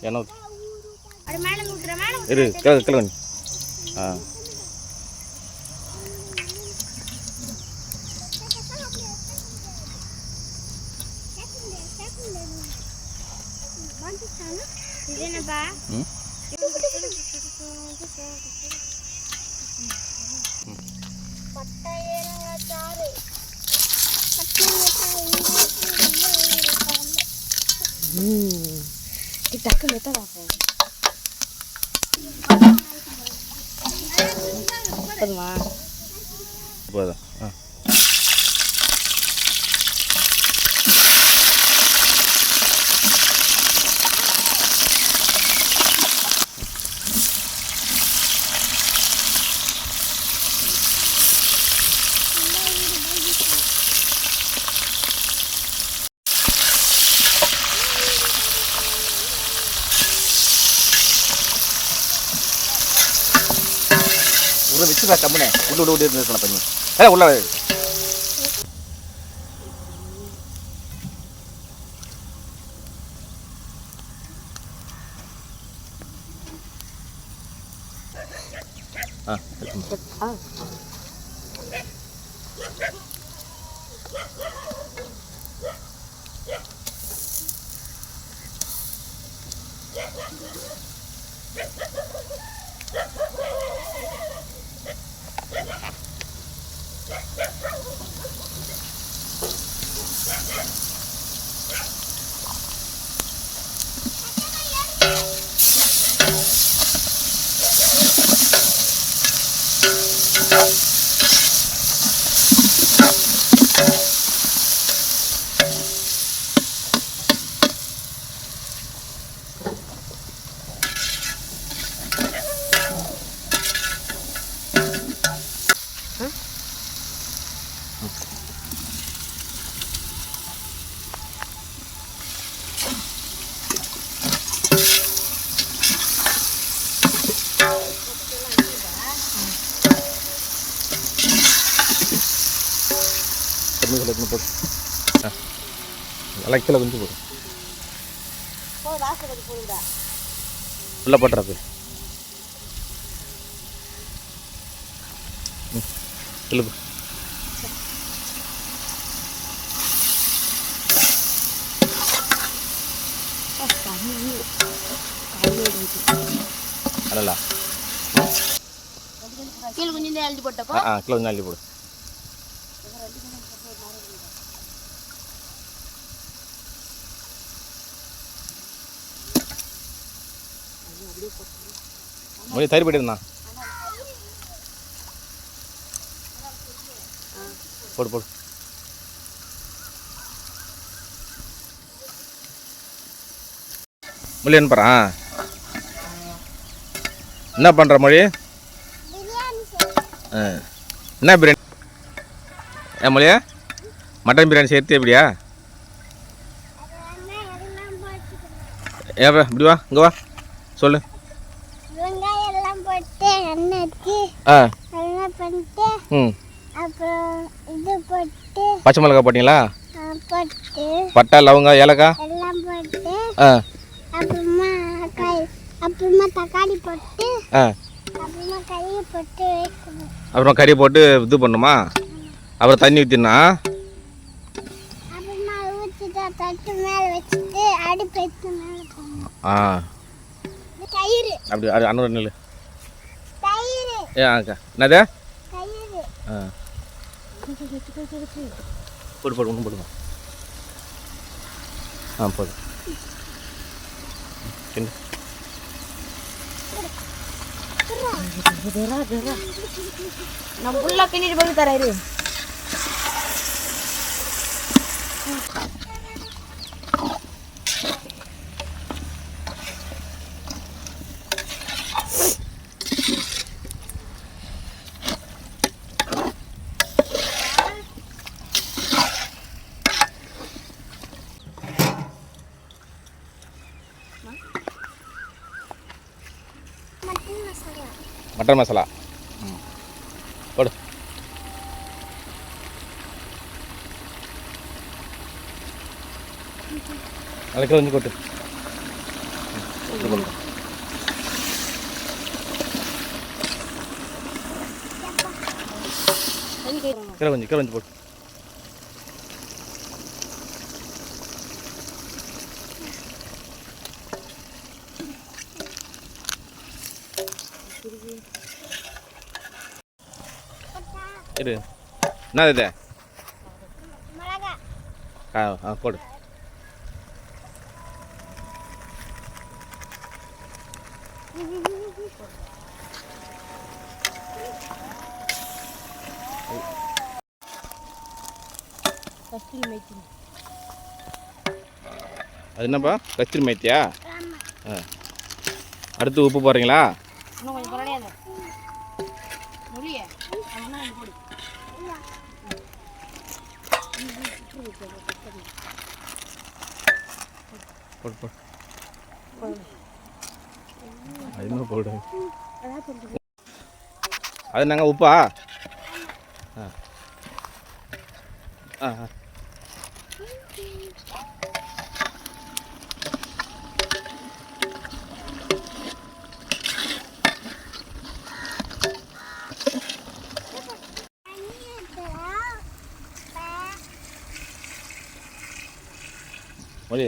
எண்ணெய் இரு கிளம்பி. ஆ போதும். வச்சுப்பா கம்முனே உள்ள இருந்துச்சு பண்ணி உள்ள போடு. நல்லா கிலோ கொஞ்சம் போடும் உள்ள போட்டுறது கிலோ அதா கிலோ கொஞ்சம் அள்ளி போட்டப்போ கிலோ கொஞ்சம் அள்ளி போடு. கொஞ்சம் தயிர் போயிட்டு இருந்தான் போடு போடு. மொழி அனுப்புறா என்ன பண்ணுற மொழி? என்ன பிரியாணி? ஏன் மொழியா மட்டன் பிரியாணி சேர்த்து எப்படியா? ஏப்பா இப்படி வா இங்கே வா சொல்லு. பச்சை மிளகா போட்டீங்களா? பட்டை லவங்க ஏலக்காய் அப்புறம் கறி போட்டு இது பண்ணுமா? அப்புறம் தண்ணி ஊற்றினா அப்படி அண்ணூறு நெல் என்னது போடு போடு ஒன்றும் போடுங்க. போதும் நம்ம ஃபுல்லா பின்னிட்டு போய் தராரு. மட்டன் மசாலா போடு. அதுக்கு கொஞ்சம் கொட்டு. கீழே கொஞ்சம் போட்டு இரு. என்ன இது? போடு. அது என்னப்பா? கத்திரி மேத்தியா? அடுத்து உப்பு போடுறீங்களா? போடு போடு. அது என்ன போடு? அது நாங்கள் உப்பா? மொழி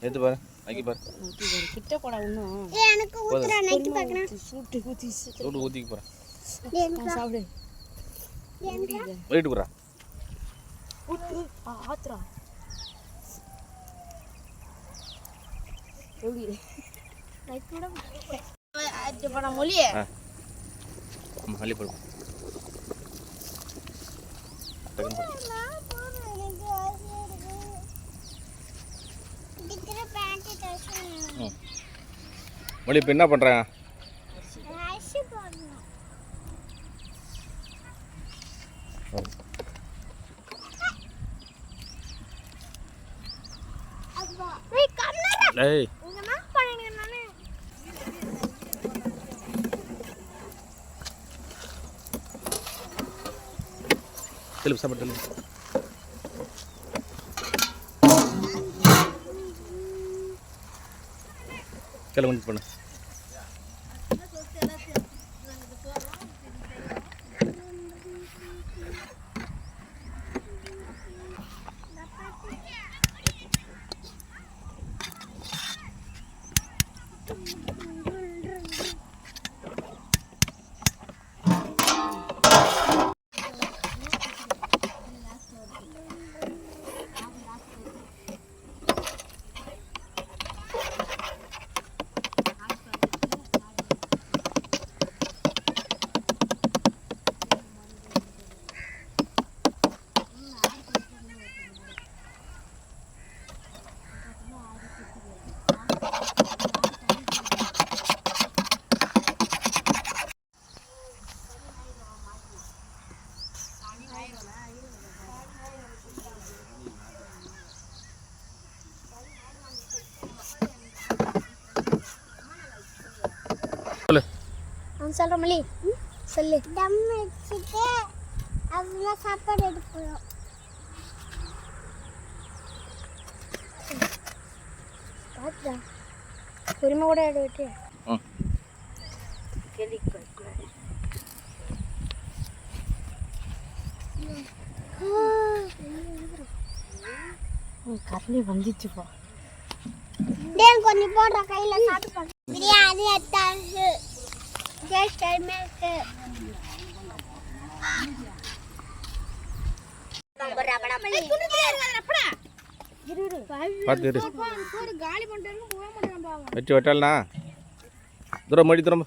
எடுத்து பாரு, நக்கி பாரு. கிட்ட போடா இன்னும். எனக்கு ஊத்துறா நக்கி பார்க்கறேன். சூட்டு ஊத்திக்க போறேன். சாப்பிடு. வெயிட் போறா. ஆத்ரா. எப்படி? லைட் போட. அது பண்ண மொழியே. மல்லி போடு. மொழி இப்போ என்ன பண்ணுறேன்? ஏய் தெலுங்கு சாப்பிட்டு கிளம்பி பண்ணு. சொல்ற மல்லி சொல்லு. தம் வச்சுட்டு அவ்வளோ சாப்பாடு எடுப்போம். பார்த்தா பொறுமை கூட எடுத்து கரண்டி வந்துச்சுப்பா. கொஞ்சம் போடுற கையில சாப்பிட்டு பிரியாணி எத்தாச்சு. வெட்டி வெட்டாலண்ணா தூரம் மடி தூரம்